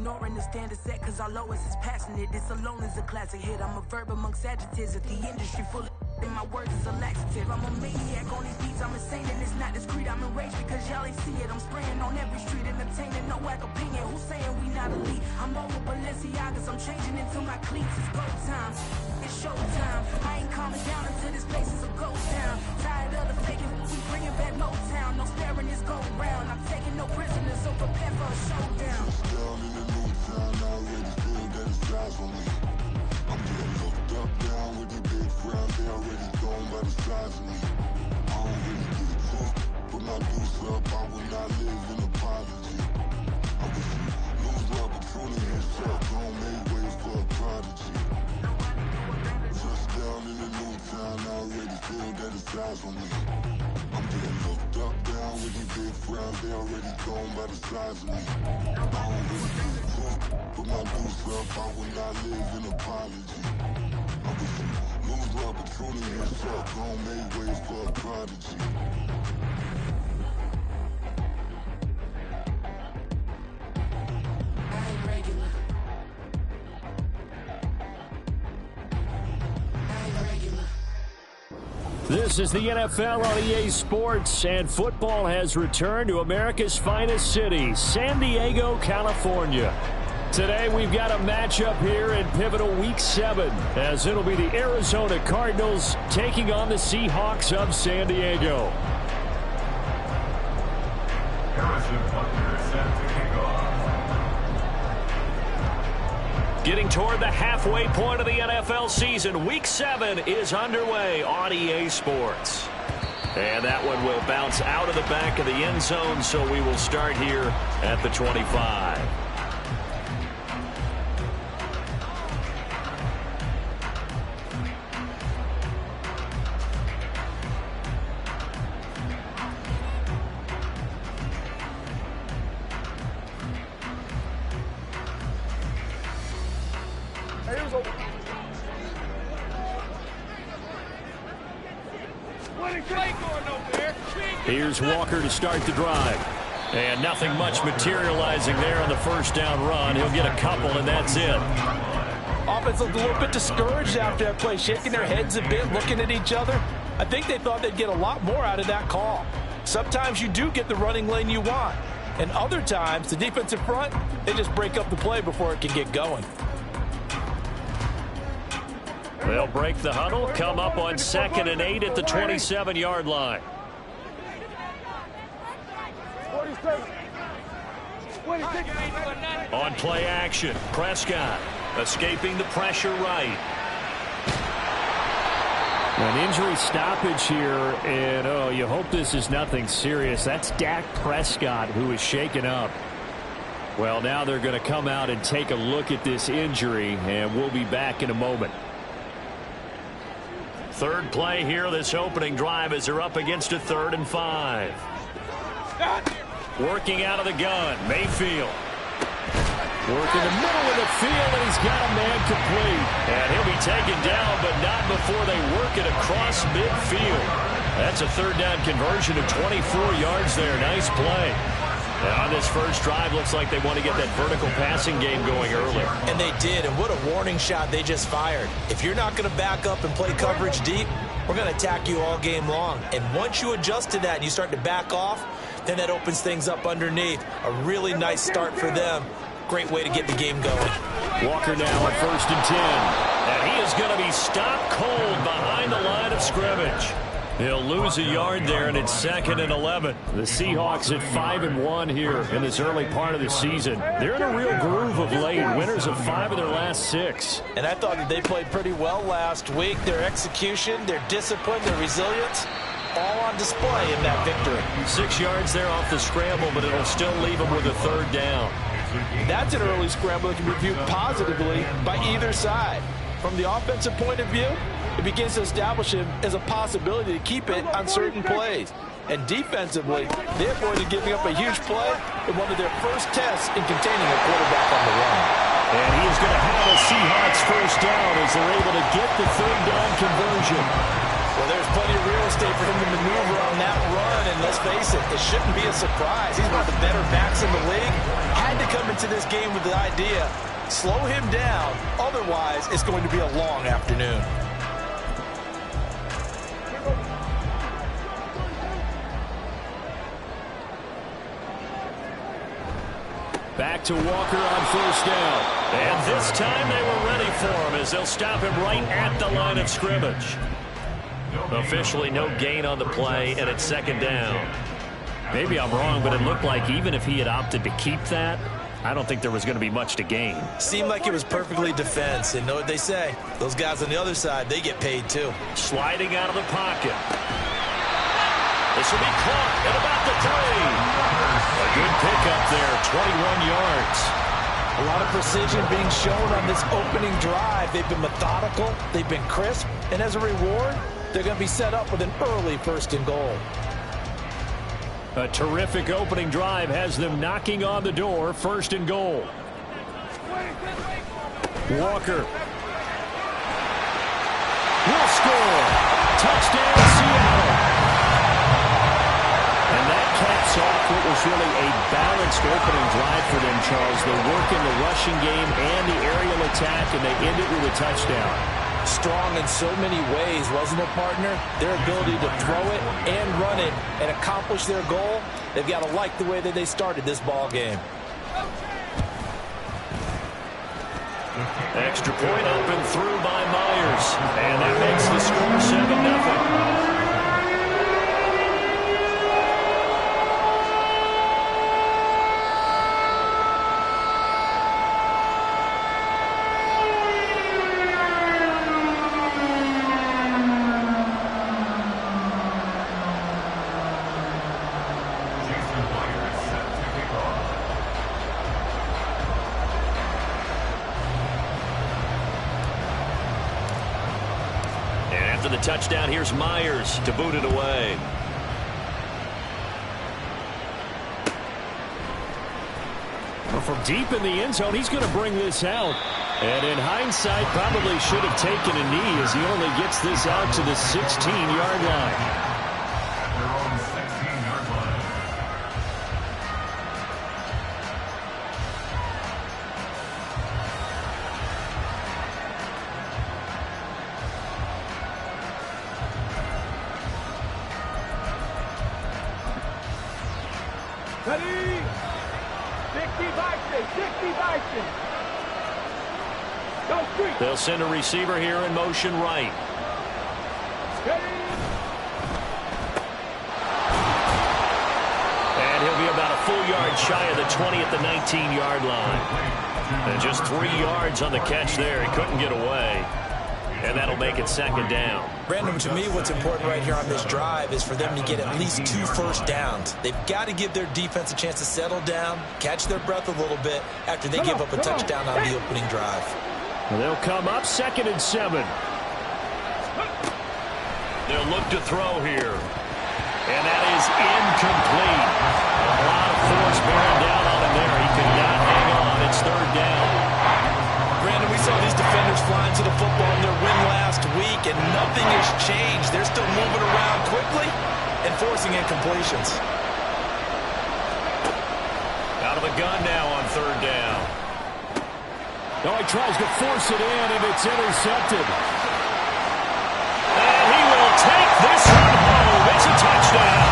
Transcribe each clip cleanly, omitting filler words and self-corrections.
ignoring the standard set, cause our lowest is passionate. This alone is a classic hit. I'm a verb amongst adjectives. If the industry full of and my words is a laxative. I'm a maniac on these beats, I'm insane and it's not discreet. I'm enraged because y'all ain't see it. I'm spraying on every street, entertaining, no whack opinion. Who's saying we not elite? I'm over Balenciagas, I'm changing into my cleats. It's go time, it's show time. I ain't calming down until this place is a ghost town. Tired of the faking, we bringing back Motown. No staring this go round. I'm taking no prisoners, so prepare for a showdown. Down in the new town, I already feel that it's eyes on me. I'm getting looked up, down with the big frown. They already gone by the size of me. I don't really get a talk, but my deuce up, I will not live in apology. I wish you lose the opportunity and shot, don't make way for a prodigy. Just down in the new town, I already feel that it's eyes on me. I'm getting looked up, down with the big frown. They already gone by the size of me. I don't really get a talk, but my deuce up, I will not live in apology. I wish you lose the opportunity and shot, don't make way for a prodigy. This is the NFL on EA Sports, and football has returned to America's finest city, San Diego, California. Today we've got a matchup here in pivotal Week 7, as it'll be the Arizona Cardinals taking on the Seahawks of San Diego. Getting toward the halfway point of the NFL season, Week 7 is underway on EA Sports. And that one will bounce out of the back of the end zone, so we will start here at the 25. Here's Walker to start the drive. And nothing much materializing there on the first down run. He'll get a couple, and that's it. Offense looked a little bit discouraged after that play, shaking their heads a bit, looking at each other. I think they thought they'd get a lot more out of that call. Sometimes you do get the running lane you want. And other times, the defensive front, they just break up the play before it can get going. They'll break the huddle, come up on 2nd and 8 at the 27-yard line. On play action, Prescott escaping the pressure right. An injury stoppage here, and you hope this is nothing serious. That's Dak Prescott who is shaken up. Well, now they're going to come out and take a look at this injury, and we'll be back in a moment. Third play here, this opening drive, as they're up against a 3rd and 5. Working out of the gun, Mayfield. Working the middle of the field, and he's got a man complete. And he'll be taken down, but not before they work it across midfield. That's a 3rd down conversion of 24 yards there. Nice play. And on this first drive, looks like they want to get that vertical passing game going early. And they did, and what a warning shot they just fired. If you're not going to back up and play coverage deep, we're going to attack you all game long. And once you adjust to that and you start to back off, then that opens things up underneath. A really nice start for them. Great way to get the game going. Walker now at 1st and 10. And he is going to be stopped cold behind the line of scrimmage. He'll lose a yard there, and it's 2nd and 11. The Seahawks at 5-1 here in this early part of the season. They're in a real groove of late. Winners of 5 of their last 6. And I thought that they played pretty well last week. Their execution, their discipline, their resilience, all on display in that victory. 6 yards there off the scramble, but it'll still leave them with a 3rd down. That's an early scramble that can be viewed positively by either side. From the offensive point of view, it begins to establish him as a possibility to keep it on certain plays. And defensively, they avoided giving up a huge play in one of their first tests in containing a quarterback on the run. And he is going to have a Seahawks first down as they're able to get the 3rd down conversion. Well, there's plenty of real estate for him to maneuver on that run, and let's face it, it shouldn't be a surprise. He's one of the better backs in the league. Had to come into this game with the idea, slow him down, otherwise it's going to be a long afternoon. Back to Walker on first down. And this time they were ready for him as they'll stop him right at the line of scrimmage. Officially no gain on the play, and it's second down. Maybe I'm wrong, but it looked like even if he had opted to keep that, I don't think there was going to be much to gain. Seemed like it was perfectly defense, and know what they say. Those guys on the other side, they get paid too. Sliding out of the pocket. This will be caught at about the 3. A good pickup there, 21 yards. A lot of precision being shown on this opening drive. They've been methodical, they've been crisp, and as a reward, they're going to be set up with an early 1st and goal. A terrific opening drive has them knocking on the door, 1st and goal. Walker will score. Touchdown, Seattle. And that caps off what was really a balanced opening drive for them, Charles. They work in the rushing game and the aerial attack, and they end it with a touchdown. Strong in so many ways, wasn't it, partner? Their ability to throw it and run it and accomplish their goal, they've got to like the way that they started this ball game. Extra point up and through by Myers. And that makes the score 7-0. After the touchdown, here's Myers to boot it away. Well, from deep in the end zone, he's going to bring this out. And in hindsight, probably should have taken a knee as he only gets this out to the 16-yard line. They'll send a receiver here in motion right. And he'll be about a full yard shy of the 20 at the 19-yard line. And just 3 yards on the catch there. He couldn't get away. And that'll make it second down. Brandon, to me, what's important right here on this drive is for them to get at least 2 first downs. They've got to give their defense a chance to settle down, catch their breath a little bit after they give up a touchdown on the opening drive. They'll come up 2nd and 7. They'll look to throw here. And that is incomplete. A lot of force bearing down on him there. He could not hang on. It's 3rd down. Brandon, we saw these defenders flying to the football in their win last week, and nothing has changed. They're still moving around quickly and forcing incompletions. Out of the gun now on 3rd down. No, he tries to force it in, and it's intercepted. And he will take this one home. It's a touchdown.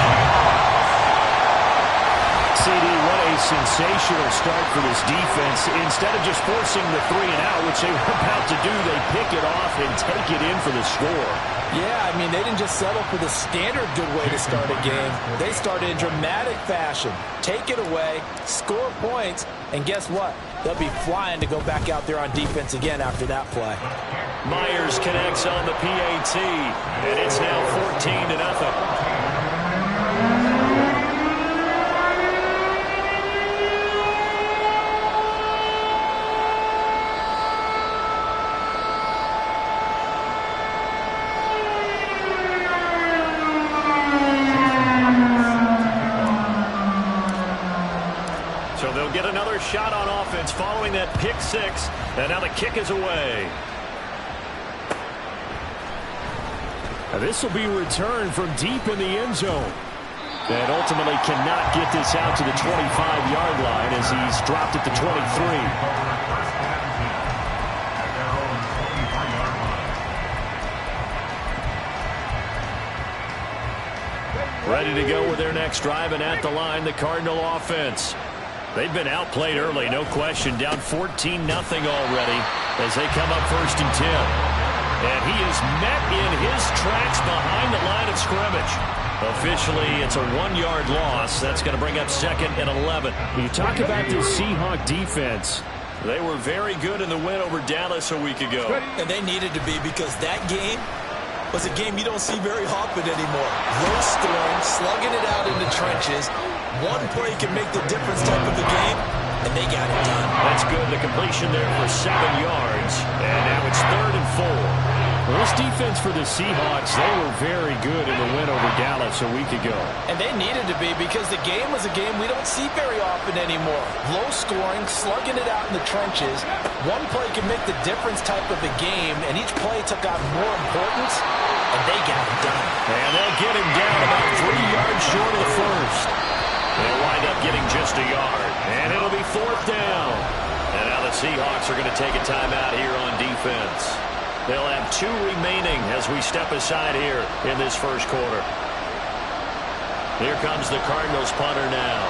CD, what a sensational start for this defense. Instead of just forcing the 3-and-out, which they were about to do, they pick it off and take it in for the score. Yeah, I mean, they didn't just settle for the standard good way to start a game. They started in dramatic fashion. Take it away, score points, and guess what? They'll be flying to go back out there on defense again after that play. Myers connects on the PAT, and it's now 14-0. So they'll get another shot on offense following that pick 6, and now the kick is away. Now this will be returned from deep in the end zone. And ultimately cannot get this out to the 25-yard line as he's dropped at the 23. Ready to go with their next drive, and at the line, the Cardinal offense. They've been outplayed early, no question. Down 14-0 already as they come up 1st and 10. And he is met in his tracks behind the line of scrimmage. Officially, it's a 1-yard loss. That's going to bring up 2nd and 11. You talk about this Seahawks defense. They were very good in the win over Dallas a week ago. And they needed to be, because that game was a game you don't see very often anymore. Low scoring, slugging it out in the trenches. One play can make the difference type of a game, and they got it done. That's good. The completion there for 7 yards. And now it's 3rd and 4. Well, this defense for the Seahawks, they were very good in the win over Dallas a week ago. And they needed to be, because the game was a game we don't see very often anymore. Low scoring, slugging it out in the trenches. One play can make the difference type of a game, and each play took on more importance, and they got it done. And they'll get him down about 3 yards short of the first. They'll wind up getting just a yard, and it'll be 4th down. And now the Seahawks are going to take a timeout here on defense. They'll have 2 remaining as we step aside here in this first quarter. Here comes the Cardinals punter now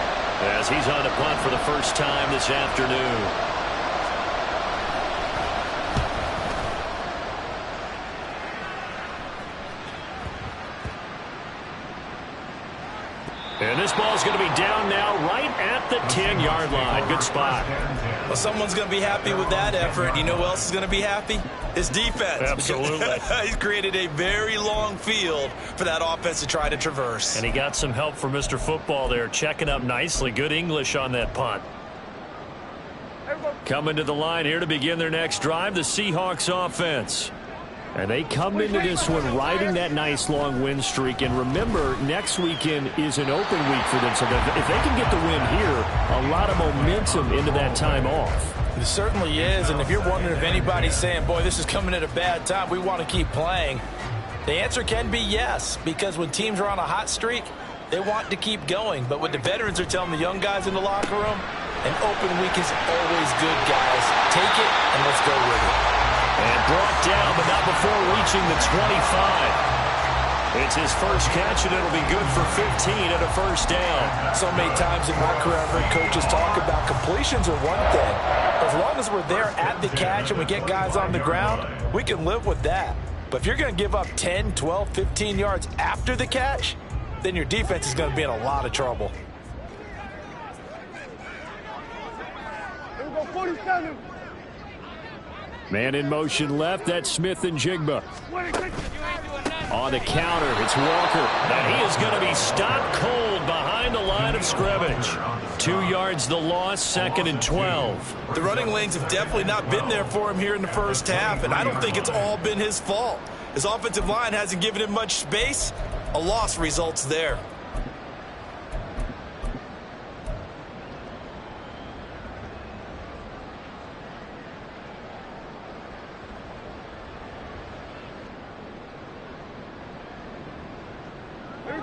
as he's on to punt for the first time this afternoon. And this ball's going to be down now right at the 10-yard line. Good spot. Well, someone's going to be happy with that effort. You know who else is going to be happy? His defense. Absolutely. He's created a very long field for that offense to try to traverse. And he got some help from Mr. Football there, checking up nicely. Good English on that punt. Coming to the line here to begin their next drive, the Seahawks offense. And they come into this one riding that nice long win streak. And remember, next weekend is an open week for them. So if they can get the win here, a lot of momentum into that time off. It certainly is. And if you're wondering if anybody's saying, boy, this is coming at a bad time, we want to keep playing, the answer can be yes. Because when teams are on a hot streak, they want to keep going. But what the veterans are telling the young guys in the locker room, an open week is always good, guys. Take it and let's go with it. And brought down, but not before reaching the 25. It's his first catch, and it'll be good for 15 and a first down. So many times in my career, I've heard coaches talk about completions are one thing. As long as we're there at the catch and we get guys on the ground, we can live with that. But if you're going to give up 10, 12, 15 yards after the catch, then your defense is going to be in a lot of trouble. Here we go, 47. Man in motion left, that's Smith and Jigba. On the counter, it's Walker. And he is going to be stopped cold behind the line of scrimmage. 2 yards the loss, 2nd and 12. The running lanes have definitely not been there for him here in the first half, and I don't think it's all been his fault. His offensive line hasn't given him much space. A loss results there.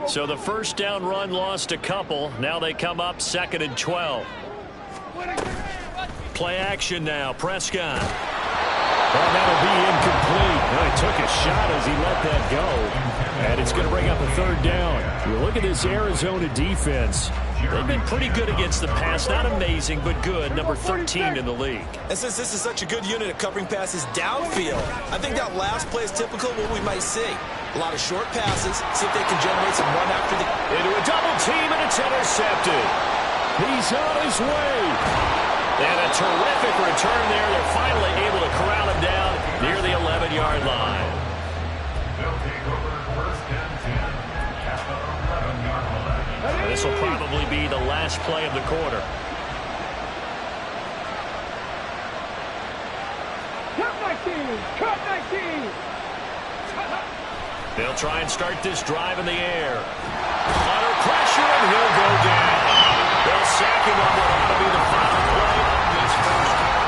So the first down run lost a couple. Now they come up 2nd and 12. Play action now. Prescott. Well, that'll be incomplete. Well, he took a shot as he let that go. And it's going to bring up a 3rd down. You look at this Arizona defense. They've been pretty good against the pass. Not amazing, but good. Number 13 in the league. And since this is such a good unit of covering passes downfield, I think that last play is typical of what we might see. A lot of short passes. See if they can generate some run after the... Into a double team, and it's intercepted. He's on his way. And a terrific return there. They're finally able to corral him down near the 11-yard line. And this will probably be the last play of the quarter. Cut 19! They'll try and start this drive in the air. Under pressure, and he'll go down. They'll sack him on what ought to be the final play of this first half.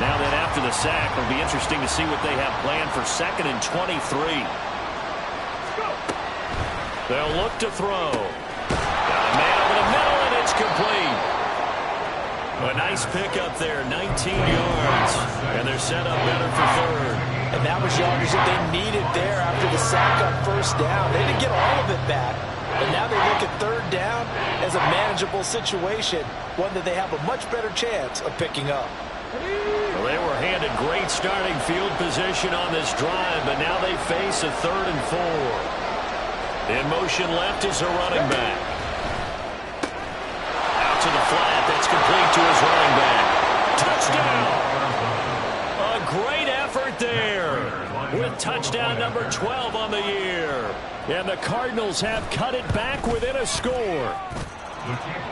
Now then, after the sack, it'll be interesting interesting to see what they have planned for 2nd and 23. They'll look to throw. Got a man over the middle, and it's complete. A nice pickup there, 19 yards. And they're set up better for 3rd. And that was yardage that they needed there after the sack on 1st down. They didn't get all of it back. But now they look at 3rd down as a manageable situation, one that they have a much better chance of picking up. Well, they were handed great starting field position on this drive, but now they face a 3rd and 4. In motion left is a running back. Out to the flat. That's complete to his running back. Touchdown! A great effort there with touchdown number 12 on the year. And the Cardinals have cut it back within a score.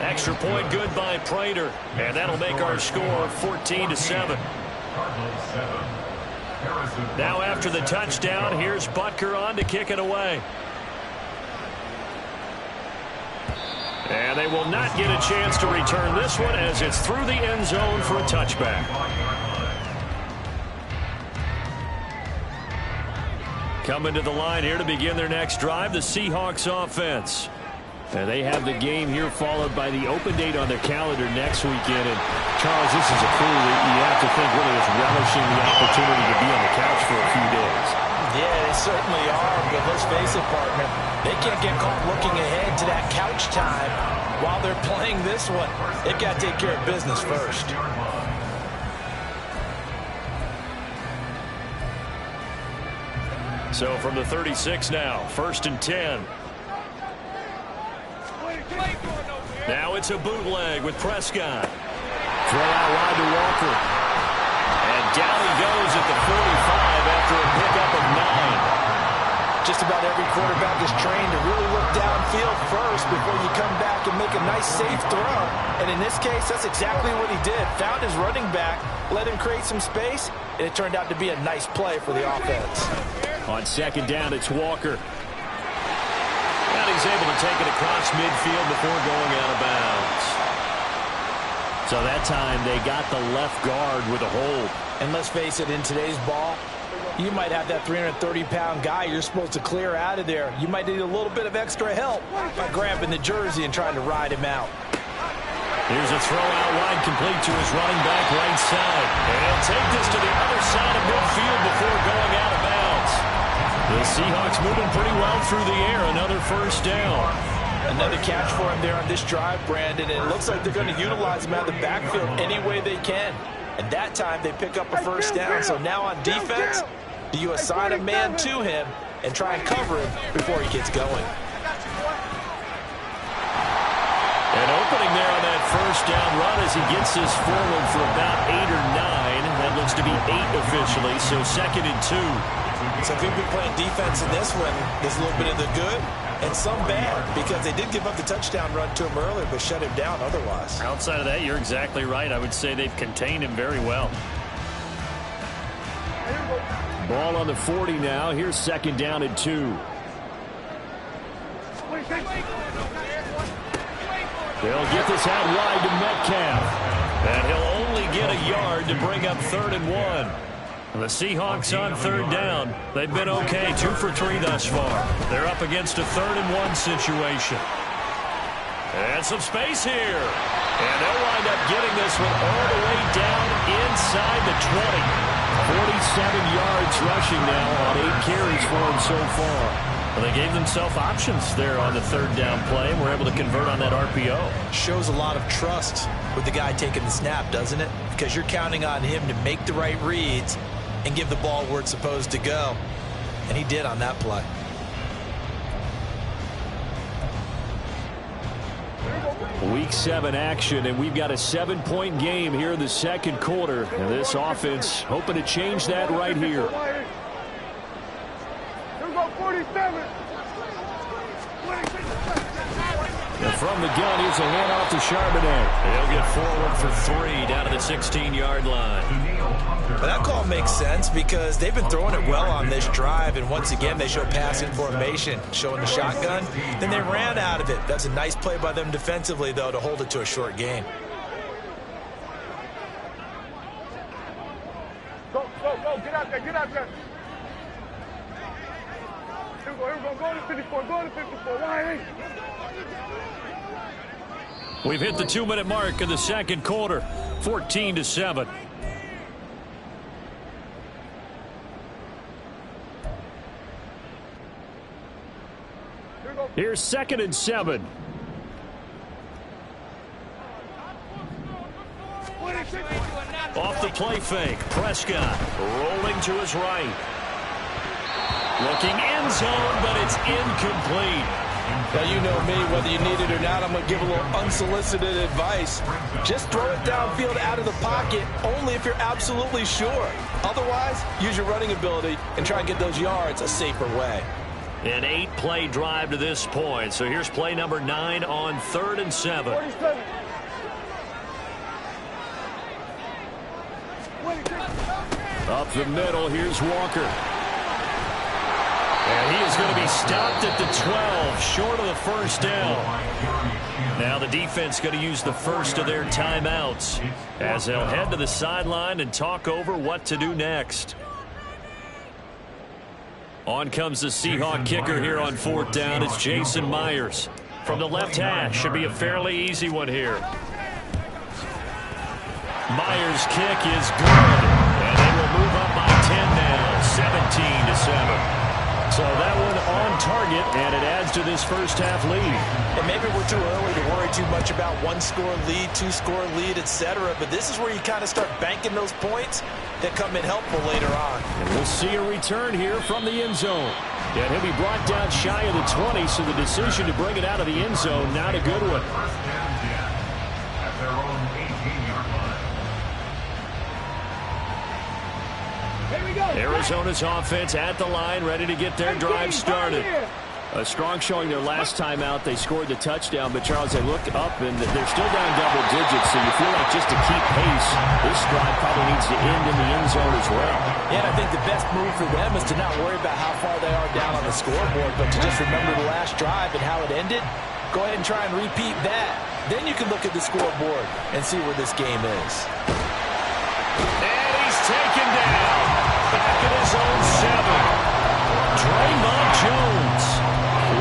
Extra point good by Prater. And that'll make our score 14-7. Now after the touchdown, here's Butker on to kick it away. And they will not get a chance to return this one as it's through the end zone for a touchback. Coming to the line here to begin their next drive, the Seahawks offense. And they have the game here followed by the open date on their calendar next weekend. And Charles, this is a crew that you have to think really is relishing the opportunity to be on the couch for a few days. Yeah, they certainly are, but let's face it, partner. They can't get caught looking ahead to that couch time while they're playing this one. They've got to take care of business first. So from the 36 now, 1st and 10. Now it's a bootleg with Prescott. Throw out wide to Walker. And down he goes at the 45 after a pickup of 9. Just about every quarterback is trained to really look downfield first before you come back and make a nice safe throw. And in this case, that's exactly what he did. Found his running back, let him create some space, and it turned out to be a nice play for the offense. On 2nd down, it's Walker. And he's able to take it across midfield before going out of bounds. So that time they got the left guard with a hold. And let's face it, in today's ball, you might have that 330-pound guy you're supposed to clear out of there. You might need a little bit of extra help by grabbing the jersey and trying to ride him out. Here's a throw out wide complete to his running back right side. And he'll take this to the other side of midfield before going out of bounds. The Seahawks moving pretty well through the air. Another 1st down. Another catch for him there on this drive, Brandon. And it looks like they're going to utilize him out of the backfield any way they can. And that time they pick up a 1st down. So now on defense, do you assign a man to him and try and cover him before he gets going? An opening there on that 1st down run as he gets this forward for about 8 or 9. That looks to be 8 officially, so 2nd and 2. So if you've been playing defense in this one, there's a little bit of the good and some bad, because they did give up the touchdown run to him earlier, but shut him down otherwise. Outside of that, you're exactly right. I would say they've contained him very well. Ball on the 40 now. Here's 2nd down and 2. They'll get this out wide to Metcalf. And he'll only get a yard to bring up 3rd and 1. And the Seahawks on 3rd down. They've been okay, 2 for 3 thus far. They're up against a 3rd and 1 situation. And some space here. And they'll wind up getting this one all the way down inside the 20. 47 yards rushing now on 8 carries for him so far. Well, they gave themselves options there on the 3rd down play and were able to convert on that RPO. Shows a lot of trust with the guy taking the snap, doesn't it? Because you're counting on him to make the right reads and give the ball where it's supposed to go. And he did on that play. Week 7 action, and we've got a 7-point game here in the 2nd quarter. And this offense hoping to change that right here. Here we go, 47. And from the gun, here's a handoff to Charbonnet. He'll get forward for 3 down to the 16-yard line. But that call makes sense because they've been throwing it well on this drive, and once again they show passing formation, showing the shotgun. Then they ran out of it. That's a nice play by them defensively, though, to hold it to a short gain. Go, go, go, get out that. Here we go. Go to 54. Go to 54. Why? We've hit the 2-minute mark of the second quarter. 14-7. Here's 2nd and 7. Off the play fake. Prescott rolling to his right. Looking end zone, but it's incomplete. Now, you know me, whether you need it or not, I'm going to give a little unsolicited advice. Just throw it downfield out of the pocket, only if you're absolutely sure. Otherwise, use your running ability and try and get those yards a safer way. An 8-play drive to this point. So here's play number 9 on 3rd and 7. 47. Up the middle, here's Walker. And he is going to be stopped at the 12, short of the first down. Now the defense going to use the first of their timeouts as they'll head to the sideline and talk over what to do next. On comes the Seahawk kicker here on 4th down. It's Jason Myers. From the left hash, should be a fairly easy one here. Myers' kick is good. And they will move up by 10 now, 17-7. So that one on target, and it adds to this first half lead. And maybe we're too early to worry too much about 1-score lead, 2-score lead, etc. But this is where you kind of start banking those points that come in helpful later on. And we'll see a return here from the end zone. And he'll be brought down shy of the 20, so the decision to bring it out of the end zone, not a good one. Arizona's offense at the line, ready to get their drive started. A strong showing their last time out. They scored the touchdown, but Charles, they look up and they're still down double digits, so you feel like just to keep pace, this drive probably needs to end in the end zone as well. Yeah, and I think the best move for them is to not worry about how far they are down on the scoreboard, but to just remember the last drive and how it ended. Go ahead and try and repeat that. Then you can look at the scoreboard and see where this game is. And he's taken down. Back at his own 7. Draymond Jones.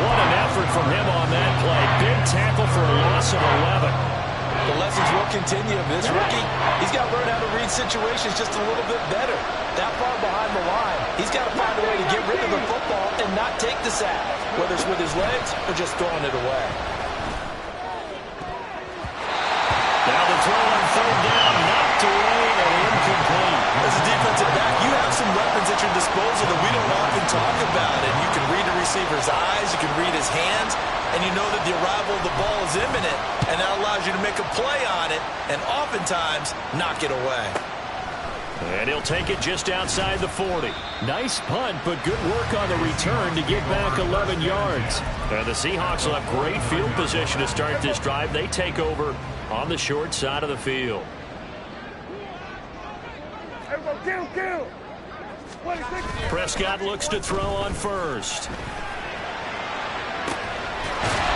What an effort from him on that play. Big tackle for a loss of 11. The lessons will continue. This rookie, he's got to learn how to read situations just a little bit better. That far behind the line, he's got to find a way to get rid of the football and not take the sack, whether it's with his legs or just throwing it away. Now the throw on 3rd down, knocked away and incomplete. As a defensive back, you have some weapons at your disposal that we don't often talk about. And you can read a receiver's eyes, you can read his hands, and you know that the arrival of the ball is imminent, and that allows you to make a play on it and oftentimes knock it away. And he'll take it just outside the 40. Nice punt, but good work on the return to get back 11 yards. And the Seahawks will have great field position to start this drive. They take over on the short side of the field. Prescott looks to throw on first.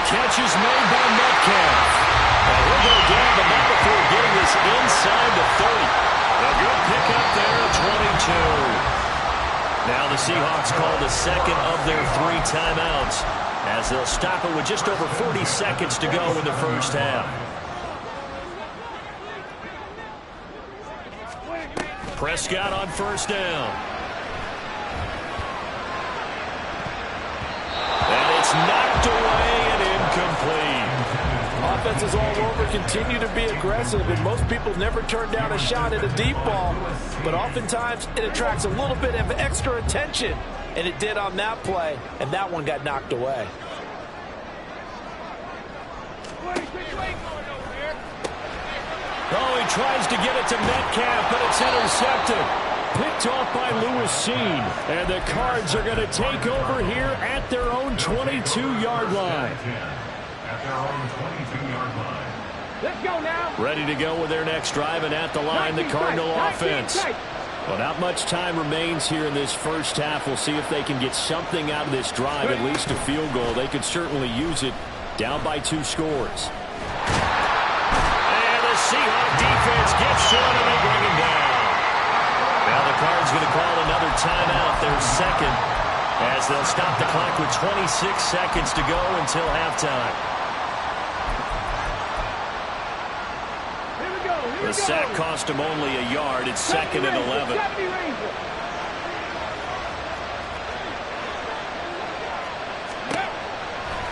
Catch is made by Metcalf. And he'll go down, but not before getting this inside the 30. A good pickup there at 22. Now the Seahawks call the second of their 3 timeouts as they'll stop it with just over 40 seconds to go in the first half. Prescott on first down. And it's knocked away and incomplete. Offenses all over continue to be aggressive, and most people never turn down a shot at a deep ball. But oftentimes, it attracts a little bit of extra attention, and it did on that play, and that one got knocked away. Oh, he tries to get it to Metcalf, but it's intercepted. Picked off by Lewis Seen. And the Cards are going to take over here at their own 22-yard line. Let's go now. Ready to go with their next drive, and at the line, the Cardinal offense. Well, not much time remains here in this first half. We'll see if they can get something out of this drive, at least a field goal. They could certainly use it, down by 2 scores. And the Seahawks defense gets to it, and they bring him down. Now the Card's going to call another timeout, their second, as they'll stop the clock with 26 seconds to go until halftime. The sack cost him only a yard. It's 2nd and 11.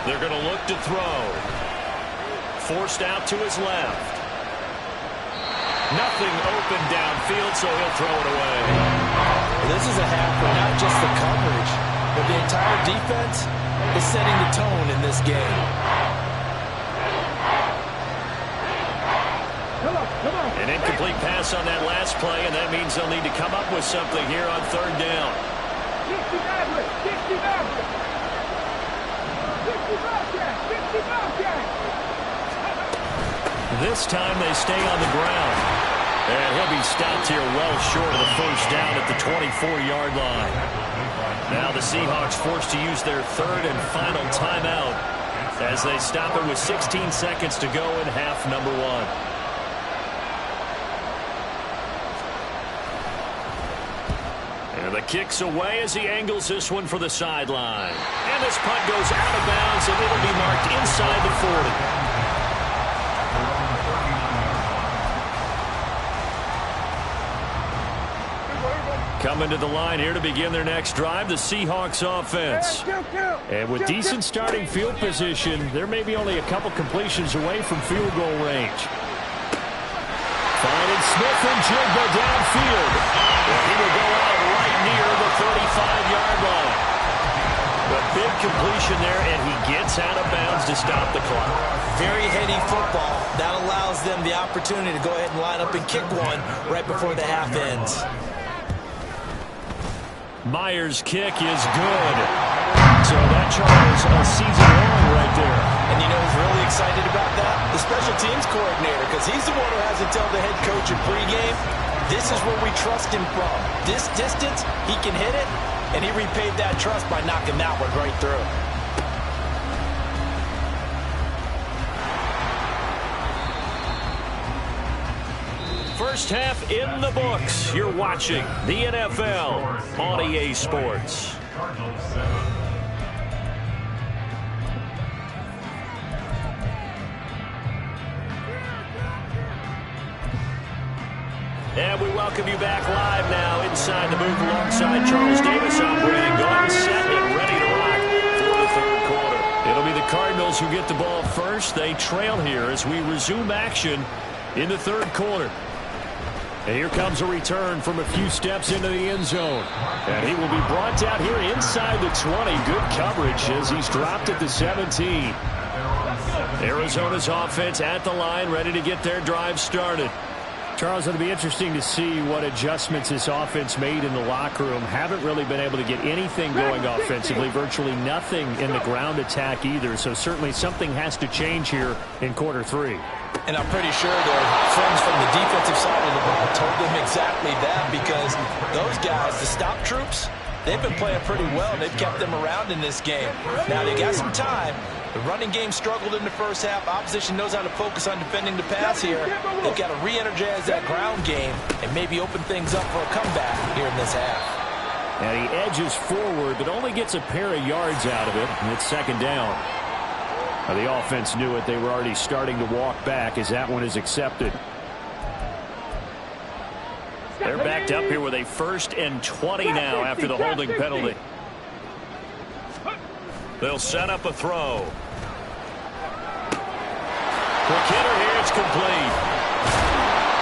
They're going to look to throw. Forced out to his left. Nothing open downfield, so he'll throw it away. This is a half where not just the coverage, but the entire defense is setting the tone in this game. An incomplete pass on that last play, and that means they'll need to come up with something here on 3rd down. This time they stay on the ground. And he'll be stopped here well short of the first down at the 24-yard line. Now the Seahawks forced to use their 3rd and final timeout as they stop it with 16 seconds to go in half number 1. And the kick's away as he angles this one for the sideline. And this punt goes out of bounds, and it'll be marked inside the 40. Coming to the line here to begin their next drive, the Seahawks offense. And with decent starting field position, there may be only a couple completions away from field goal range. Finding Smith and Jigba downfield. And he will go out right near the 35-yard line. A big completion there, and he gets out of bounds to stop the clock. Very heady football. That allows them the opportunity to go ahead and line up and kick one right before the half ends. Myers' kick is good. So that Charles a season long right there. And you know who's really excited about that? The special teams coordinator, because he's the one who has to tell the head coach in pregame, this is where we trust him from. This distance, he can hit it, and he repaid that trust by knocking that one right through. First half in the books. You're watching the NFL on EA Sports. And we welcome you back live now inside the booth alongside Charles Davis. I'm Brandon Gaudin, set and ready to rock for the 3rd quarter. It'll be the Cardinals who get the ball first. They trail here as we resume action in the 3rd quarter. And here comes a return from a few steps into the end zone. And he will be brought down here inside the 20. Good coverage as he's dropped at the 17. Arizona's offense at the line, ready to get their drive started. Charles, it'll be interesting to see what adjustments this offense made in the locker room. Haven't really been able to get anything going offensively, virtually nothing in the ground attack either. So certainly something has to change here in quarter 3. And I'm pretty sure their friends from the defensive side of the ball told them exactly that, because those guys, the stop troops, they've been playing pretty well. They've kept them around in this game. Now they got some time. The running game struggled in the first half. Opposition knows how to focus on defending the pass here. They've got to re-energize that ground game and maybe open things up for a comeback here in this half. And he edges forward, but only gets a pair of yards out of it, and it's 2nd down. Now, the offense knew it. They were already starting to walk back as that one is accepted. They're backed up here with a 1st and 20 now after the holding penalty. They'll set up a throw. Quick hitter here, it's complete.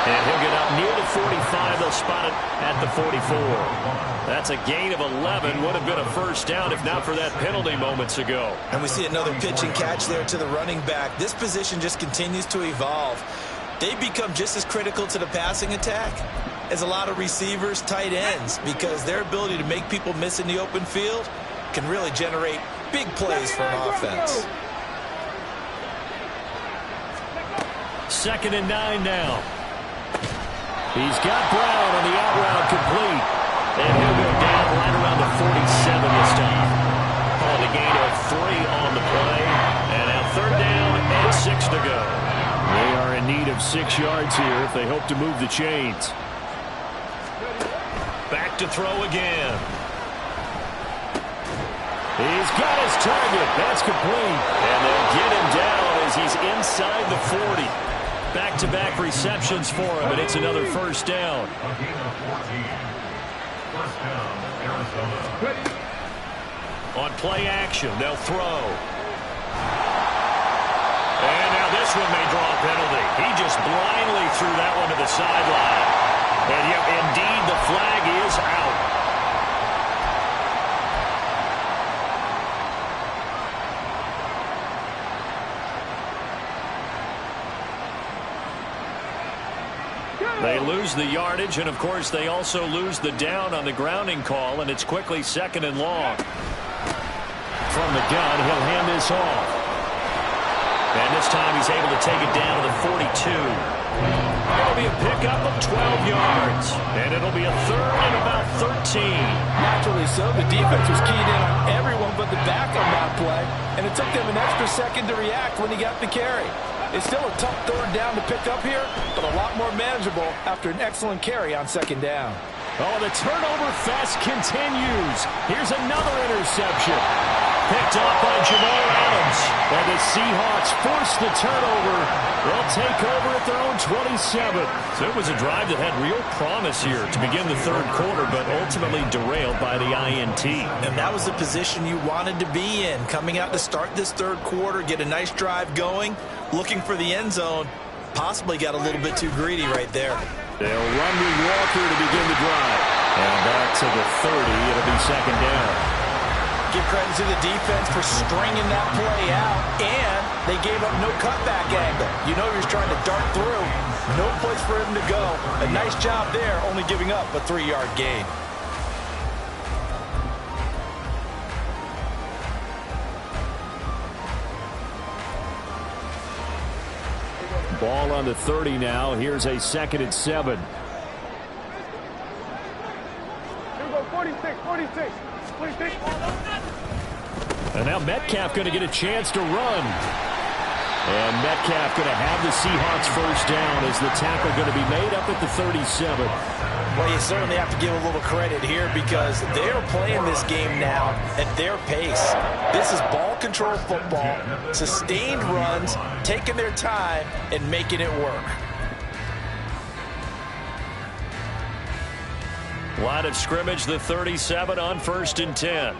And he'll get up near the 45. They'll spot it at the 44. That's a gain of 11. Would have been a first down if not for that penalty moments ago. And we see another pitch and catch there to the running back. This position just continues to evolve. They become just as critical to the passing attack as a lot of receivers, tight ends, because their ability to make people miss in the open field can really generate big plays for an offense. 2nd and 9 now. He's got Brown on the out route complete. And he'll go down right around the 47 this time. On the gain of 3 on the play. And now 3rd down and 6 to go. They are in need of 6 yards here if they hope to move the chains. Back back to throw again. He's got his target. That's complete. And they'll get him down as he's inside the 40. Back-to-back receptions for him, and it's another first down. On play action, they'll throw. And now this one may draw a penalty. He just blindly threw that one to the sideline. And yep, indeed, the flag is out. They lose the yardage, and of course they also lose the down on the grounding call, and it's quickly 2nd and long. From the gun, he'll hand this off. And this time he's able to take it down to the 42. It'll be a pickup of 12 yards, and it'll be a 3rd and about 13. Naturally so. The defense was keyed in on everyone but the back on that play, and it took them an extra second to react when he got the carry. It's still a tough 3rd down to pick up here, but a lot more manageable after an excellent carry on 2nd down. Oh, the turnover fest continues. Here's another interception. Picked off by Jamal Adams. And the Seahawks force the turnover. They'll take over at their own 27. So it was a drive that had real promise here to begin the 3rd quarter, but ultimately derailed by the INT. And that was the position you wanted to be in. Coming out to start this 3rd quarter, get a nice drive going, looking for the end zone. Possibly got a little bit too greedy right there. They'll run with Walker to begin the drive. And back to the 30. It'll be 2nd down. Give credit to the defense for stringing that play out, and they gave up no cutback angle. You know you're trying to dart through. No place for him to go. A nice job there, only giving up a 3-yard gain. Ball on the 30 now. Here's a 2nd and 7. Here we go, 46, 46. 46. And now Metcalf going to get a chance to run. And Metcalf going to have the Seahawks first down as the tackle going to be made up at the 37. Well, you certainly have to give a little credit here because they're playing this game now at their pace. This is ball control football, sustained runs, taking their time and making it work. Line of scrimmage, the 37 on 1st and 10.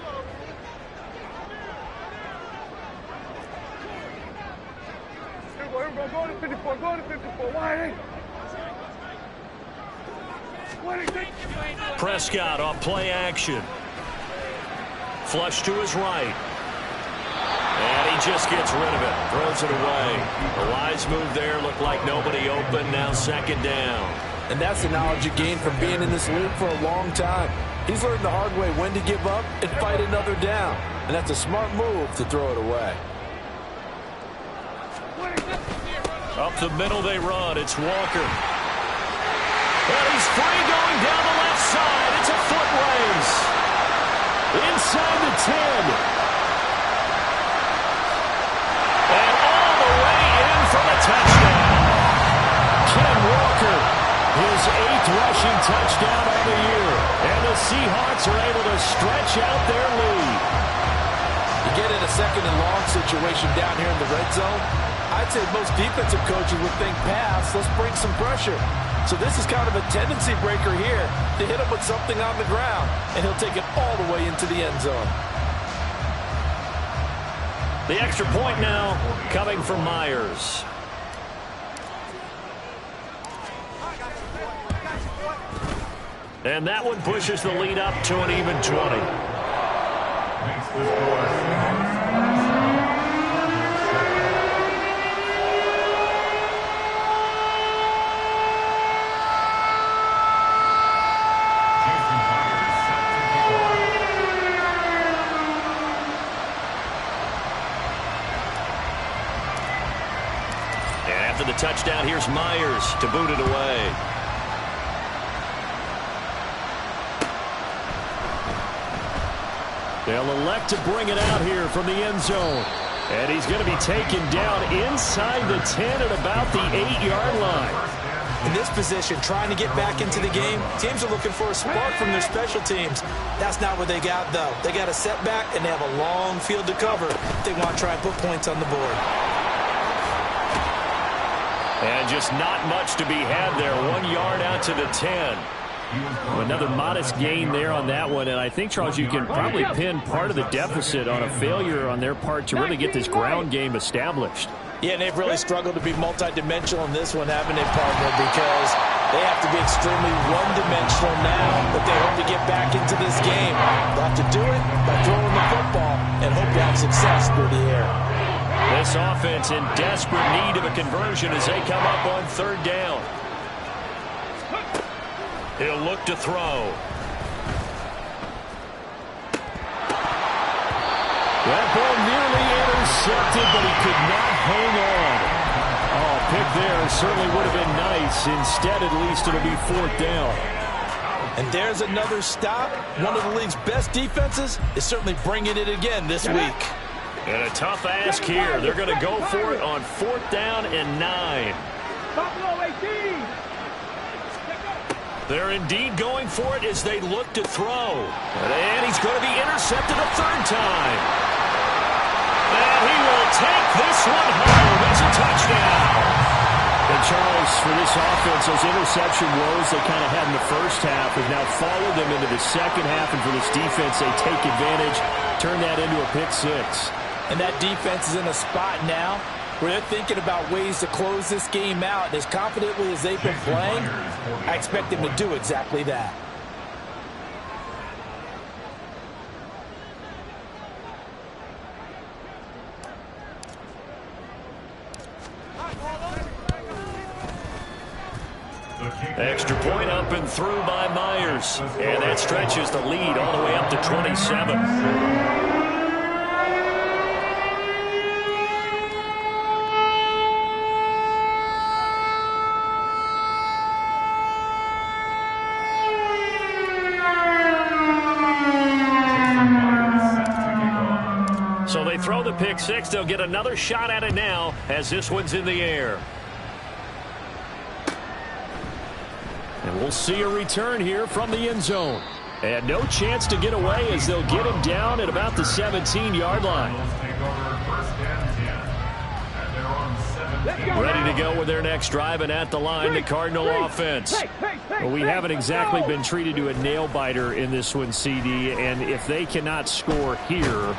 Here we go, go to 54, go to 54. Why? Prescott on play action. Flush to his right. And he just gets rid of it. Throws it away. A wise move there. Looked like nobody open. Now 2nd down. And that's the knowledge you gain from being in this league for a long time. He's learned the hard way when to give up and fight another down. And that's a smart move to throw it away. Up the middle they run. It's Walker. And he's free going down the left side. It's a foot race. Inside the 10. And all the way in for the touchdown. Ken Walker, his 8th rushing touchdown of the year. And the Seahawks are able to stretch out their lead. You get in a 2nd and long situation down here in the red zone, I'd say most defensive coaches would think pass, let's bring some pressure. So this is kind of a tendency breaker here to hit him with something on the ground, and he'll take it all the way into the end zone. The extra point now coming from Myers. And that one pushes the lead up to an even 20. After the touchdown, here's Myers to boot it away. They'll elect to bring it out here from the end zone. And he's going to be taken down inside the 10 at about the 8-yard line. In this position, trying to get back into the game, teams are looking for a spark from their special teams. That's not what they got, though. They got a setback, and they have a long field to cover if they want to try and put points on the board. And just not much to be had there. 1 yard out to the 10. Another modest gain there on that one. And I think, Charles, you can probably pin part of the deficit on a failure on their part to really get this ground game established. Yeah, and they've really struggled to be multidimensional in this one, haven't they, partner? Because they have to be extremely one-dimensional now, but they hope to get back into this game. They'll have to do it by throwing the football and hope to have success through the air. This offense in desperate need of a conversion as they come up on 3rd down. He'll look to throw. That ball nearly intercepted, but he could not hang on. Oh, pick there certainly would have been nice. Instead, at least, it'll be 4th down. And there's another stop. One of the league's best defenses is certainly bringing it again this week. And a tough ask here. They're going to go for it on 4th down and 9. They're indeed going for it as they look to throw. And he's going to be intercepted a 3rd time. And he will take this one home. It's a touchdown. And Charles, for this offense, those interception woes they kind of had in the first half have now followed them into the second half. And for this defense, they take advantage, turn that into a pick 6. And that defense is in a spot now where they're thinking about ways to close this game out. As confidently as they've been playing, I expect them to do exactly that. Extra point up and through by Myers. And that stretches the lead all the way up to 27. So they throw the pick 6. They'll get another shot at it now as this one's in the air. And we'll see a return here from the end zone. And no chance to get away as they'll get him down at about the 17-yard line. Ready to go with their next drive, and at the line, the Cardinal offense. Well, we haven't exactly been treated to a nail-biter in this one, CD, and if they cannot score here,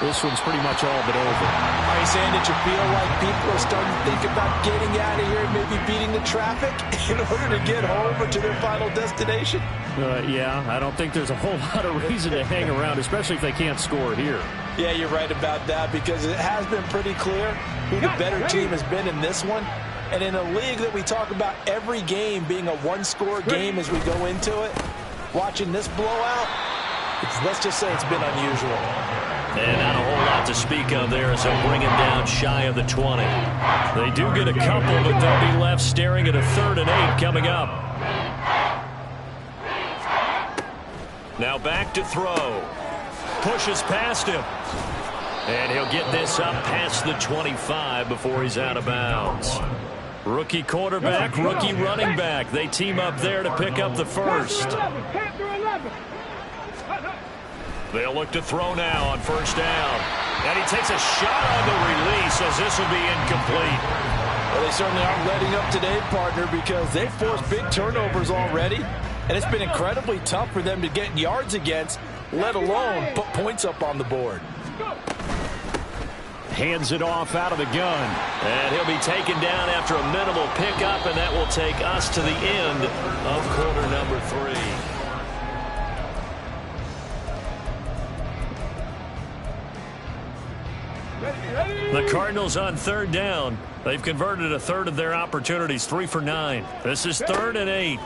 this one's pretty much all but over. Are you saying that you feel like people are starting to think about getting out of here and maybe beating the traffic in order to get home or to their final destination? Yeah, I don't think there's a whole lot of reason to hang around, especially if they can't score here. Yeah, you're right about that because it has been pretty clear who the better team has been in this one. And in a league that we talk about every game being a one-score game as we go into it, watching this blowout, let's just say it's been unusual. And not a whole lot to speak of there as they'll bring him down shy of the 20. They do get a couple, but they'll be left staring at a 3rd and 8 coming up. Now back to throw. Pushes past him. And he'll get this up past the 25 before he's out of bounds. Rookie quarterback, rookie running back. They team up there to pick up the first. They'll look to throw now on 1st down. And he takes a shot on the release as this will be incomplete. Well, they certainly aren't letting up today, partner, because they've forced big turnovers already. And it's been incredibly tough for them to get yards against, let alone put points up on the board. Hands it off out of the gun. And he'll be taken down after a minimal pickup, and that will take us to the end of quarter number 3. The Cardinals on 3rd down. They've converted a 1/3 of their opportunities, 3 for 9. This is 3rd and 8.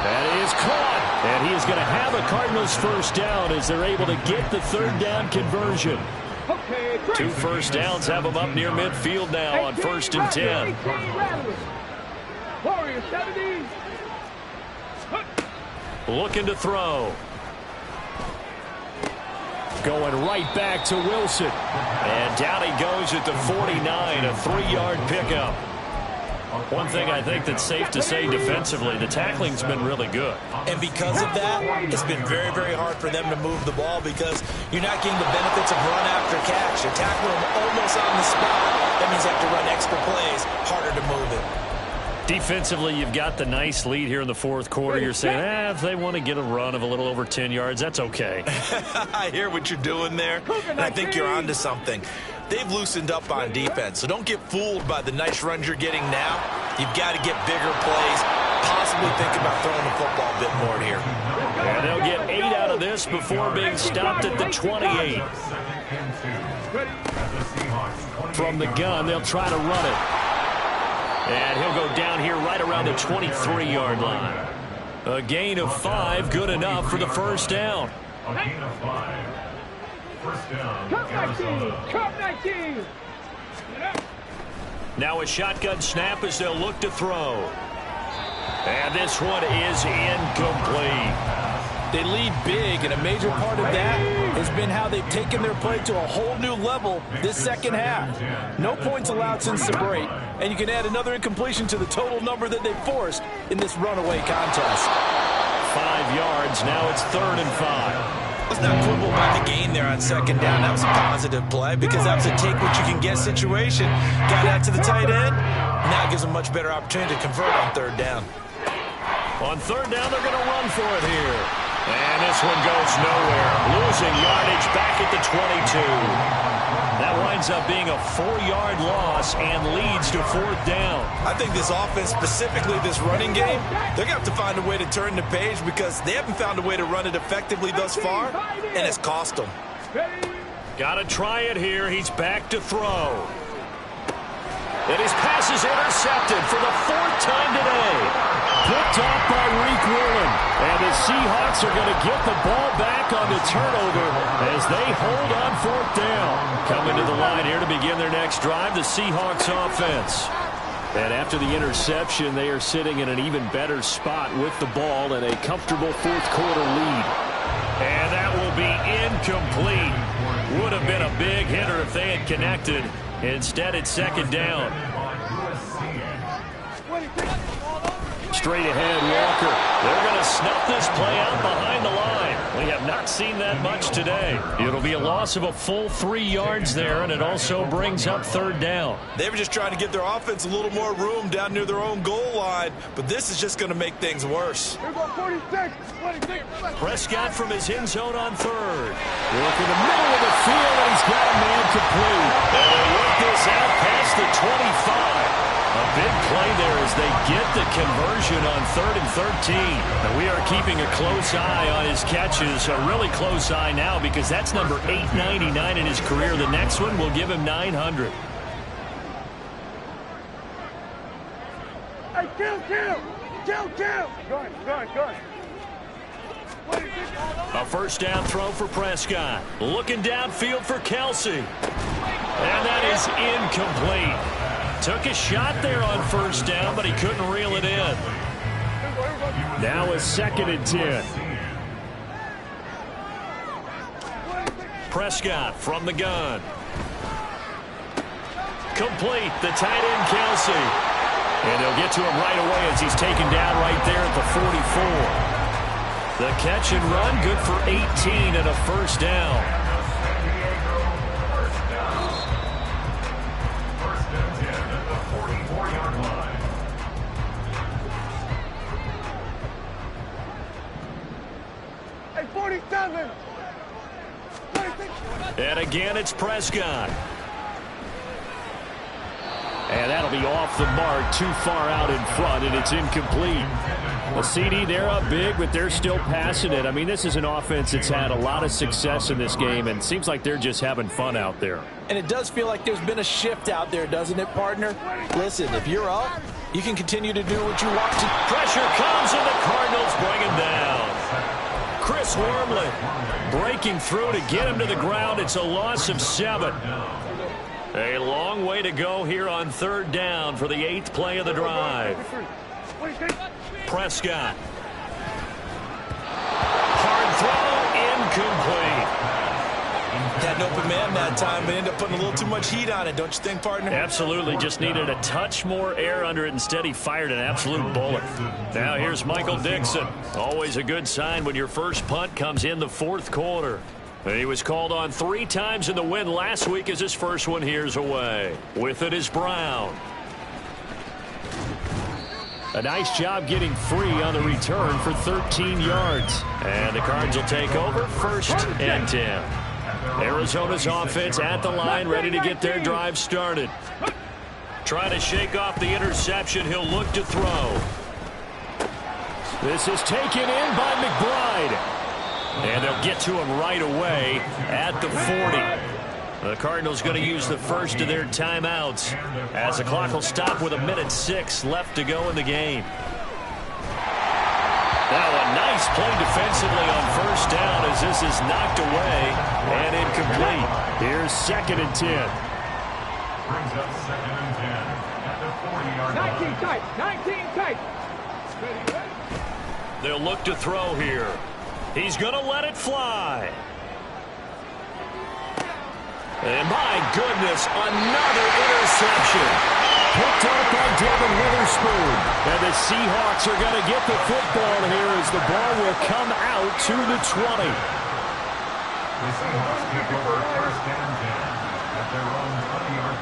That is caught. And he is going to have a Cardinals 1st down as they're able to get the 3rd down conversion. 2 first downs have them up near midfield now on 1st and 10. Looking to throw. Going right back to Wilson. And down he goes at the 49, a 3-yard pickup. One thing I think that's safe to say defensively, the tackling's been really good. And because of that, it's been very, very hard for them to move the ball because you're not getting the benefits of run after catch. You're tackling them almost on the spot. That means you have to run extra plays, harder to move it. Defensively, you've got the nice lead here in the fourth quarter. You're saying, if they want to get a run of a little over 10 yards, that's okay. I hear what you're doing there, and I think you're onto something. They've loosened up on defense, so don't get fooled by the nice runs you're getting now. You've got to get bigger plays, possibly think about throwing the football a bit more here. And they'll get 8 out of this before being stopped at the 28. From the gun, they'll try to run it. And he'll go down here right around the 23-yard line. A gain of 5, good enough for the first down. A gain of 5. First down. Cup 19. Now a shotgun snap as they'll look to throw. And this one is incomplete. They lead big, and a major part of that has been how they've taken their play to a whole new level this second half. No points allowed since the break, and you can add another incompletion to the total number that they've forced in this runaway contest. 5 yards, now it's 3rd and 5. Let's not quibble about the gain there on second down. That was a positive play because that was a take-what-you-can-get situation. Got out to the tight end. Now it gives them a much better opportunity to convert on 3rd down. On 3rd down, they're going to run for it here. And this one goes nowhere. Losing yardage back at the 22. That winds up being a 4-yard loss and leads to 4th down. I think this offense, specifically this running game, they're going to have to find a way to turn the page because they haven't found a way to run it effectively thus far, and it's cost them. Got to try it here. He's back to throw. And his pass is intercepted for the 4th time today. Picked off by Reek Whelan. And the Seahawks are going to get the ball back on the turnover as they hold on 4th down. Coming to the line here to begin their next drive, the Seahawks offense. And after the interception, they are sitting in an even better spot with the ball and a comfortable 4th quarter lead. And that will be incomplete. Would have been a big hitter if they had connected. Instead, it's 2nd down. Straight ahead, Walker. They're going to snuff this play out behind the line. We have not seen that much today. It'll be a loss of a full 3 yards there, and it also brings up 3rd down. They were just trying to give their offense a little more room down near their own goal line, but this is just going to make things worse. Here go 46. Prescott from his end zone on 3rd. Working the middle of the field, and he's got a man complete. And they work this out past the 25. A big play there as they get the conversion on 3rd and 13. And we are keeping a close eye on his catches, a really close eye now because that's number 899 in his career. The next one will give him 900. Hey, kill. Gun. A first down throw for Prescott. Looking downfield for Kelsey. And that is incomplete. Took a shot there on 1st down, but he couldn't reel it in. Now a 2nd and 10. Prescott from the gun. Complete, the tight end Kelsey. And they'll get to him right away as he's taken down right there at the 44. The catch and run, good for 18 and a 1st down. And again, it's Prescott. And that'll be off the mark, too far out in front, and it's incomplete. The CD, they're up big, but they're still passing it. I mean, this is an offense that's had a lot of success in this game, and it seems like they're just having fun out there. And it does feel like there's been a shift out there, doesn't it, partner? Listen, if you're up, you can continue to do what you want to. Pressure comes, and the Cardinals bring him down. Chris Wormley breaking through to get him to the ground. It's a loss of 7. A long way to go here on 3rd down for the 8th play of the drive. Prescott. Hard throw, incomplete. had an open man that time, but ended up putting a little too much heat on it, don't you think, partner? Absolutely. Just needed a touch more air under it. Instead, he fired an absolute bullet. Now here's Michael Dixon. Always a good sign when your first punt comes in the fourth quarter. He was called on 3 times in the win last week as his first one here's away. With it is Brown. A nice job getting free on the return for 13 yards. And the Cards will take over, 1st and 10. Arizona's offense at the line, ready to get their drive started. Trying to shake off the interception. He'll look to throw. This is taken in by McBride. And they'll get to him right away at the 40. The Cardinals going to use the first of their timeouts as the clock will stop with 1:06 left to go in the game. Now a nice play defensively on first down as this is knocked away and incomplete. Here's 2nd and 10. Brings up 2nd and 10 at the 40-yard line. 19 tight, 19 tight. They'll look to throw here. He's going to let it fly. And my goodness, another interception. Picked up by Devin Witherspoon. And the Seahawks are going to get the football here as the ball will come out to the 20. The Seahawks take over 1st and 10 at their own 20-yard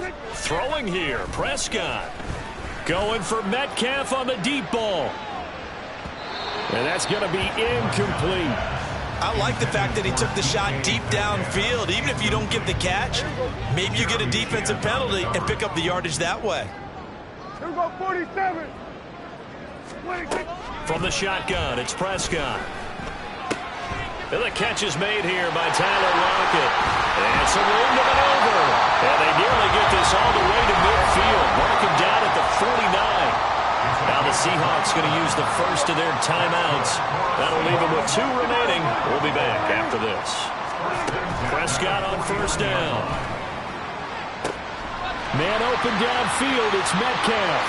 line. Throwing here, Prescott. Going for Metcalf on the deep ball. And that's going to be incomplete. I like the fact that he took the shot deep downfield. Even if you don't get the catch, maybe you get a defensive penalty and pick up the yardage that way. Here we go, 47. From the shotgun, it's Prescott. And the catch is made here by Tyler Lockett. And some room to maneuver. And they nearly get this all the way to midfield. Mark him down at the 49. Now the Seahawks going to use the first of their timeouts. That'll leave them with 2 remaining. We'll be back after this. Prescott on first down. Man open downfield. It's Metcalf.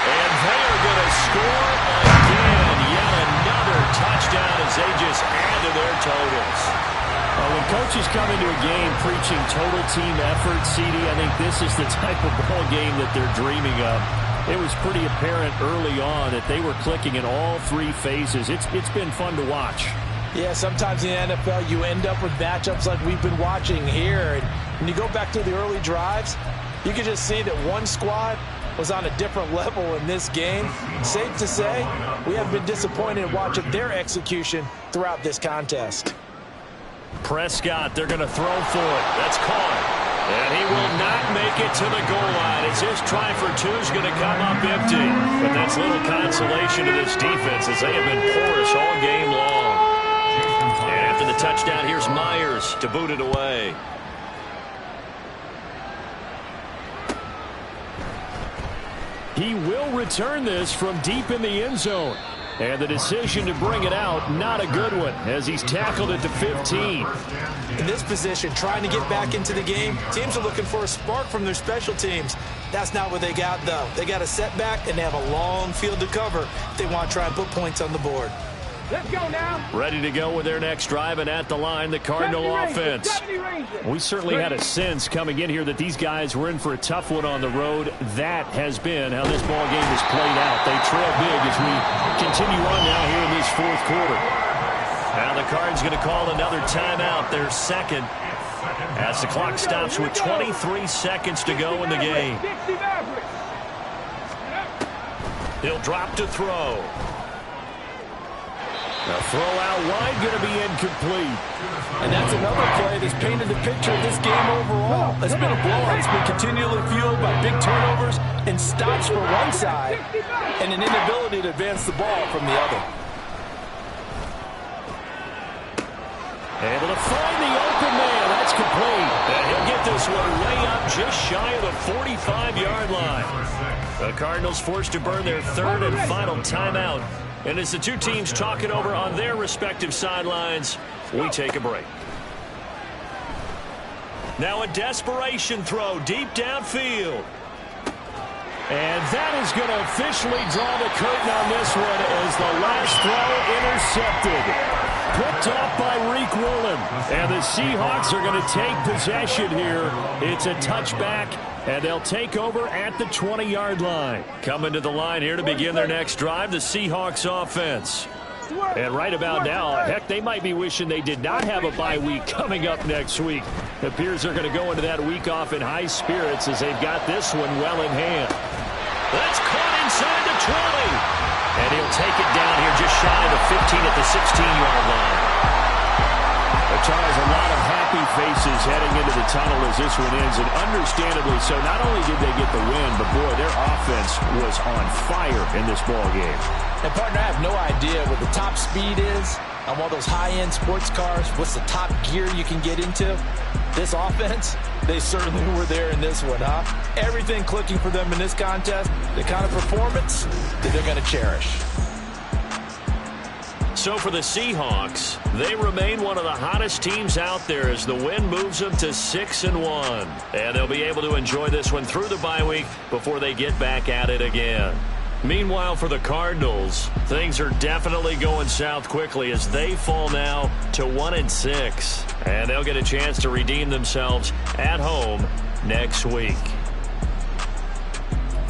And they are going to score again. Yet another touchdown as they just add to their totals. When coaches come into a game preaching total team effort, CD, I think this is the type of ball game that they're dreaming of. It was pretty apparent early on that they were clicking in all 3 phases. It's been fun to watch. Yeah, sometimes in the NFL you end up with matchups like we've been watching here. And when you go back to the early drives, you can just see that one squad was on a different level in this game. Safe to say, we have been disappointed in watching their execution throughout this contest. Prescott, they're going to throw for it. That's caught. And he will not make it to the goal line as his try for 2 is going to come up empty. But that's little consolation to this defense as they have been porous all game long. And after the touchdown, here's Myers to boot it away. He will return this from deep in the end zone. And the decision to bring it out, not a good one, as he's tackled at the 15. In this position, trying to get back into the game, teams are looking for a spark from their special teams. That's not what they got, though. They got a setback, and they have a long field to cover if they want to try and put points on the board. Let's go now. Ready to go with their next drive, and at the line, the Cardinal offense. We certainly had a sense coming in here that these guys were in for a tough one on the road. That has been how this ball game has played out. They trail big as we continue on now here in this fourth quarter. Now the Cards going to call another timeout, their 2nd, as the clock stops with 23 seconds to go in the game. He'll drop to throw. The throw out wide going to be incomplete. And that's another play that's painted the picture of this game overall. It's been a blowout. It's been continually fueled by big turnovers and stops for one side and an inability to advance the ball from the other. Able to find the open man. That's complete. And he'll get this one way up just shy of the 45-yard line. The Cardinals forced to burn their 3rd and final timeout. And as the 2 teams talk it over on their respective sidelines, we take a break. Now a desperation throw deep downfield. And that is going to officially draw the curtain on this one as the last throw intercepted. picked off by Reek Woolen. And the Seahawks are going to take possession here. It's a touchback, and they'll take over at the 20-yard line. Coming to the line here to begin their next drive, the Seahawks offense. And right about now, heck, they might be wishing they did not have a bye week coming up next week. It appears they're going to go into that week off in high spirits as they've got this one well in hand. That's caught inside the 20. And he'll take it down here just shy of the 15 at the 16-yard line. But Charles, a lot of happy faces heading into the tunnel as this one ends, and understandably so. Not only did they get the win, but boy, their offense was on fire in this ball game. And partner, I have no idea what the top speed is on one of those high-end sports cars. What's the top gear you can get into? This offense, they certainly were there in this one, huh? Everything clicking for them in this contest, the kind of performance that they're going to cherish. So for the Seahawks, they remain one of the hottest teams out there as the win moves them to 6-1. And they'll be able to enjoy this one through the bye week before they get back at it again. Meanwhile, for the Cardinals, things are definitely going south quickly as they fall now to 1-6. And they'll get a chance to redeem themselves at home next week.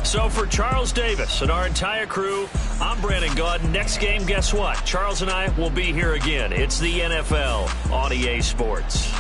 So for Charles Davis and our entire crew, I'm Brandon Gaudin. Next game, guess what? Charles and I will be here again. It's the NFL on EA Sports.